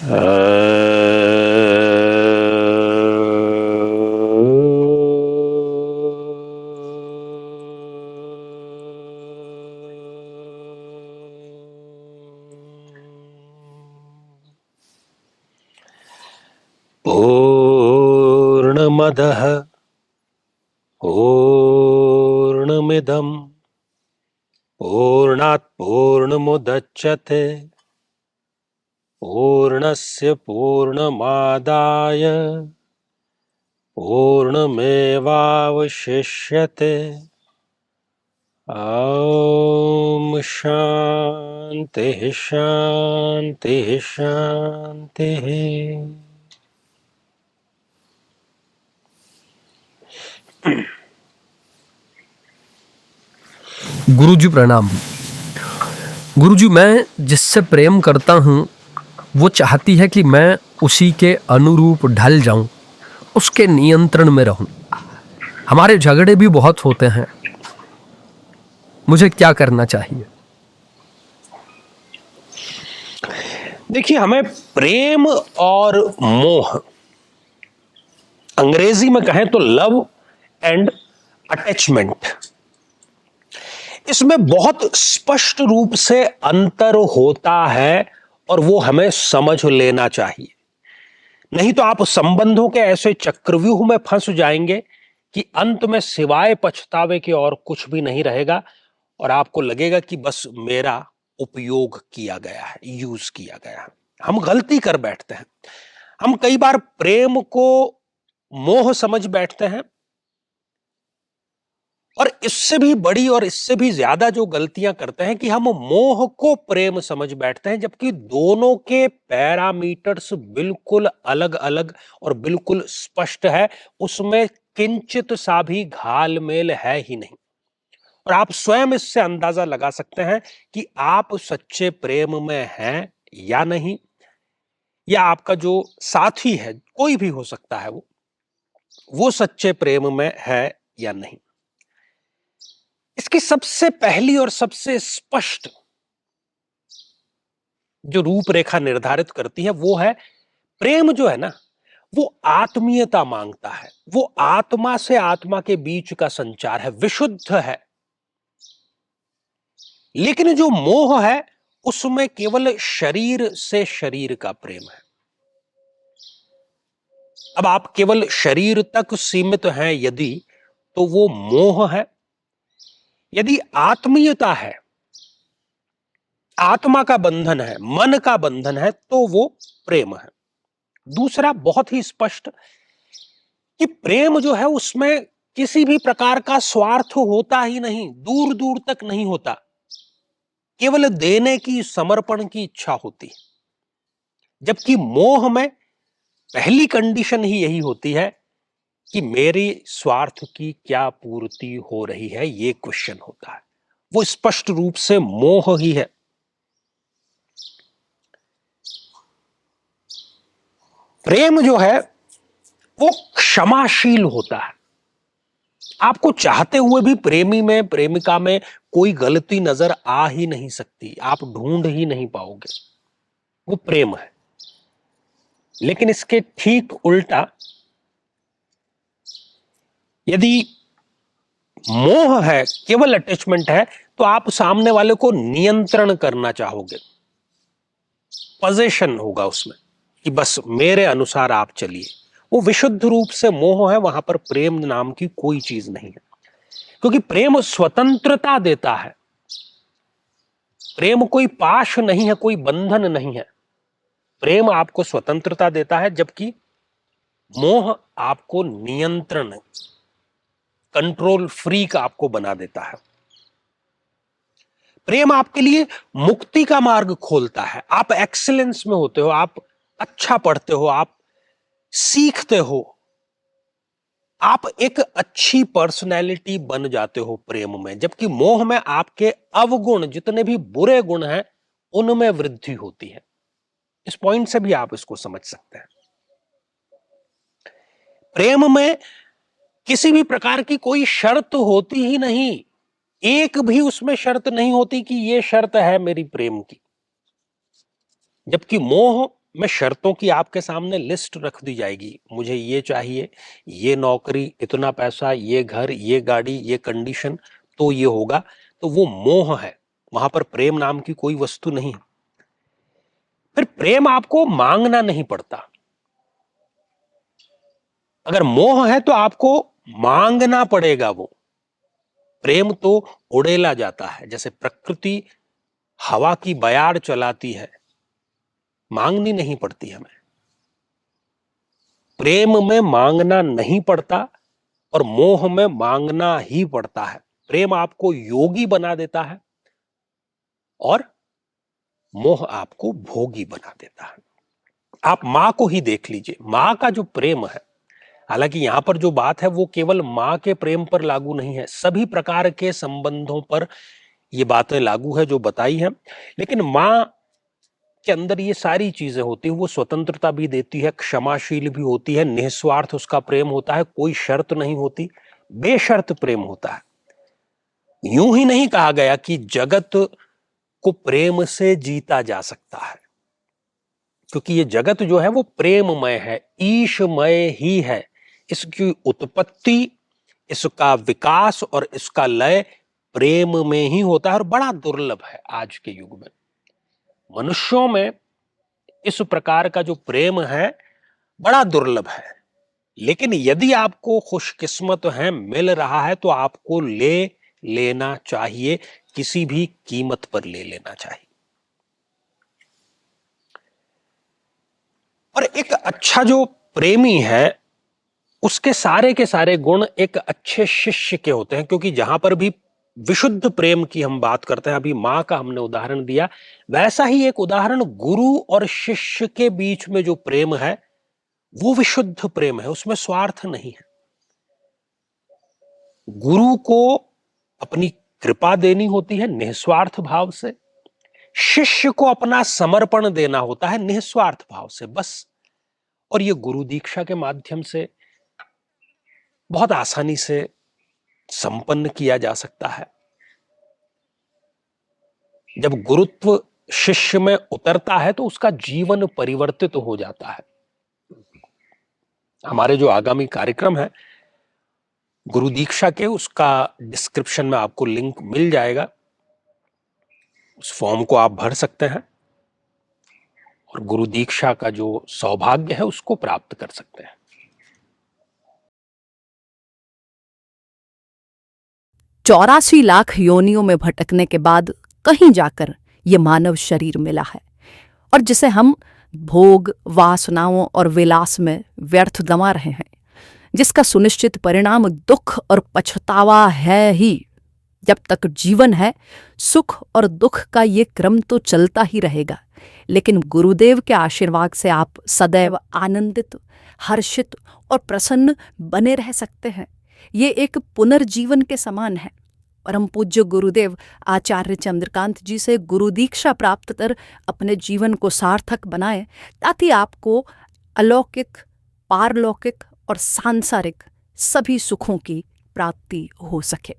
पूर्णमदः पूर्णमिदं पूर्णात् पूर्णमुदच्यते पूर्णस्य पूर्णमादाय पूर्णमेवावशिष्यते। ॐ शान्तिः शान्तिः शान्तिः। गुरुजी प्रणाम। गुरुजी, मैं जिससे प्रेम करता हूँ वो चाहती है कि मैं उसी के अनुरूप ढल जाऊं, उसके नियंत्रण में रहूं। हमारे झगड़े भी बहुत होते हैं, मुझे क्या करना चाहिए? देखिए, हमें प्रेम और मोह, अंग्रेजी में कहें तो लव एंड अटैचमेंट, इसमें बहुत स्पष्ट रूप से अंतर होता है और वो हमें समझ लेना चाहिए। नहीं तो आप संबंधों के ऐसे चक्रव्यूह में फंस जाएंगे कि अंत में सिवाय पछतावे के और कुछ भी नहीं रहेगा और आपको लगेगा कि बस मेरा उपयोग किया गया है, यूज किया गया है। हम गलती कर बैठते हैं। हम कई बार प्रेम को मोह समझ बैठते हैं और इससे भी बड़ी और इससे भी ज्यादा जो गलतियां करते हैं कि हम मोह को प्रेम समझ बैठते हैं, जबकि दोनों के पैरामीटर्स बिल्कुल अलग अलग और बिल्कुल स्पष्ट है। उसमें किंचित सा भी घालमेल है ही नहीं। और आप स्वयं इससे अंदाजा लगा सकते हैं कि आप सच्चे प्रेम में हैं या नहीं, या आपका जो साथी है, कोई भी हो सकता है, वो सच्चे प्रेम में है या नहीं। इसकी सबसे पहली और सबसे स्पष्ट जो रूपरेखा निर्धारित करती है वो है, प्रेम जो है ना, वो आत्मीयता मांगता है। वो आत्मा से आत्मा के बीच का संचार है, विशुद्ध है। लेकिन जो मोह है उसमें केवल शरीर से शरीर का प्रेम है। अब आप केवल शरीर तक सीमित हैं यदि, तो वो मोह है। यदि आत्मीयता है, आत्मा का बंधन है, मन का बंधन है, तो वो प्रेम है। दूसरा बहुत ही स्पष्ट कि प्रेम जो है उसमें किसी भी प्रकार का स्वार्थ होता ही नहीं, दूर दूर तक नहीं होता। केवल देने की, समर्पण की इच्छा होती है। जबकि मोह में पहली कंडीशन ही यही होती है कि मेरी स्वार्थ की क्या पूर्ति हो रही है, ये क्वेश्चन होता है। वो स्पष्ट रूप से मोह ही है। प्रेम जो है वो क्षमाशील होता है। आपको चाहते हुए भी प्रेमी में, प्रेमिका में कोई गलती नजर आ ही नहीं सकती, आप ढूंढ ही नहीं पाओगे। वो प्रेम है। लेकिन इसके ठीक उल्टा, यदि मोह है, केवल अटैचमेंट है, तो आप सामने वाले को नियंत्रण करना चाहोगे, पोजीशन होगा उसमें कि बस मेरे अनुसार आप चलिए। वो विशुद्ध रूप से मोह है, वहां पर प्रेम नाम की कोई चीज नहीं है। क्योंकि प्रेम स्वतंत्रता देता है। प्रेम कोई पाश नहीं है, कोई बंधन नहीं है। प्रेम आपको स्वतंत्रता देता है, जबकि मोह आपको नियंत्रण, कंट्रोल फ्रीक आपको बना देता है। प्रेम आपके लिए मुक्ति का मार्ग खोलता है। आप एक्सीलेंस में होते हो, आप अच्छा पढ़ते हो, आप सीखते हो, आप एक अच्छी पर्सनैलिटी बन जाते हो प्रेम में। जबकि मोह में आपके अवगुण, जितने भी बुरे गुण हैं, उनमें वृद्धि होती है। इस पॉइंट से भी आप इसको समझ सकते हैं। प्रेम में किसी भी प्रकार की कोई शर्त होती ही नहीं। एक भी उसमें शर्त नहीं होती कि यह शर्त है मेरी प्रेम की। जबकि मोह में शर्तों की आपके सामने लिस्ट रख दी जाएगी, मुझे ये चाहिए, ये नौकरी, इतना पैसा, ये घर, ये गाड़ी, ये कंडीशन, तो ये होगा, तो वो मोह है, वहां पर प्रेम नाम की कोई वस्तु नहीं। फिर प्रेम आपको मांगना नहीं पड़ता। अगर मोह है तो आपको मांगना पड़ेगा। वो प्रेम तो उड़ेला जाता है, जैसे प्रकृति हवा की बयार चलाती है, मांगनी नहीं पड़ती हमें। प्रेम में मांगना नहीं पड़ता और मोह में मांगना ही पड़ता है। प्रेम आपको योगी बना देता है और मोह आपको भोगी बना देता है। आप मां को ही देख लीजिए, मां का जो प्रेम है, हालांकि यहां पर जो बात है वो केवल मां के प्रेम पर लागू नहीं है, सभी प्रकार के संबंधों पर ये बातें लागू है जो बताई हैं। लेकिन मां के अंदर ये सारी चीजें होती है, वो स्वतंत्रता भी देती है, क्षमाशील भी होती है, निस्वार्थ उसका प्रेम होता है, कोई शर्त नहीं होती, बेशर्त प्रेम होता है। यूं ही नहीं कहा गया कि जगत को प्रेम से जीता जा सकता है, क्योंकि ये जगत जो है वो प्रेममय है, ईशमय ही है। इसकी उत्पत्ति, इसका विकास और इसका लय प्रेम में ही होता है और बड़ा दुर्लभ है आज के युग में। मनुष्यों में इस प्रकार का जो प्रेम है बड़ा दुर्लभ है, लेकिन यदि आपको खुशकिस्मत है, मिल रहा है, तो आपको लेना चाहिए, किसी भी कीमत पर ले लेना चाहिए। और एक अच्छा जो प्रेमी है उसके सारे के सारे गुण एक अच्छे शिष्य के होते हैं, क्योंकि जहां पर भी विशुद्ध प्रेम की हम बात करते हैं, अभी मां का हमने उदाहरण दिया, वैसा ही एक उदाहरण गुरु और शिष्य के बीच में जो प्रेम है वो विशुद्ध प्रेम है, उसमें स्वार्थ नहीं है। गुरु को अपनी कृपा देनी होती है निस्वार्थ भाव से, शिष्य को अपना समर्पण देना होता है निस्वार्थ भाव से, बस। और ये गुरु दीक्षा के माध्यम से बहुत आसानी से संपन्न किया जा सकता है। जब गुरुत्व शिष्य में उतरता है तो उसका जीवन परिवर्तित हो जाता है। हमारे जो आगामी कार्यक्रम है गुरु दीक्षा के, उसका डिस्क्रिप्शन में आपको लिंक मिल जाएगा, उस फॉर्म को आप भर सकते हैं और गुरु दीक्षा का जो सौभाग्य है उसको प्राप्त कर सकते हैं। 84 लाख योनियों में भटकने के बाद कहीं जाकर ये मानव शरीर मिला है, और जिसे हम भोग, वासनाओं और विलास में व्यर्थ गंवा रहे हैं, जिसका सुनिश्चित परिणाम दुख और पछतावा है ही। जब तक जीवन है, सुख और दुख का ये क्रम तो चलता ही रहेगा, लेकिन गुरुदेव के आशीर्वाद से आप सदैव आनंदित, हर्षित और प्रसन्न बने रह सकते हैं। ये एक पुनर्जीवन के समान है। परम पूज्य गुरुदेव आचार्य चंद्रकांत जी से गुरु दीक्षा प्राप्त कर अपने जीवन को सार्थक बनाएं, ताकि आपको अलौकिक, पारलौकिक और सांसारिक सभी सुखों की प्राप्ति हो सके।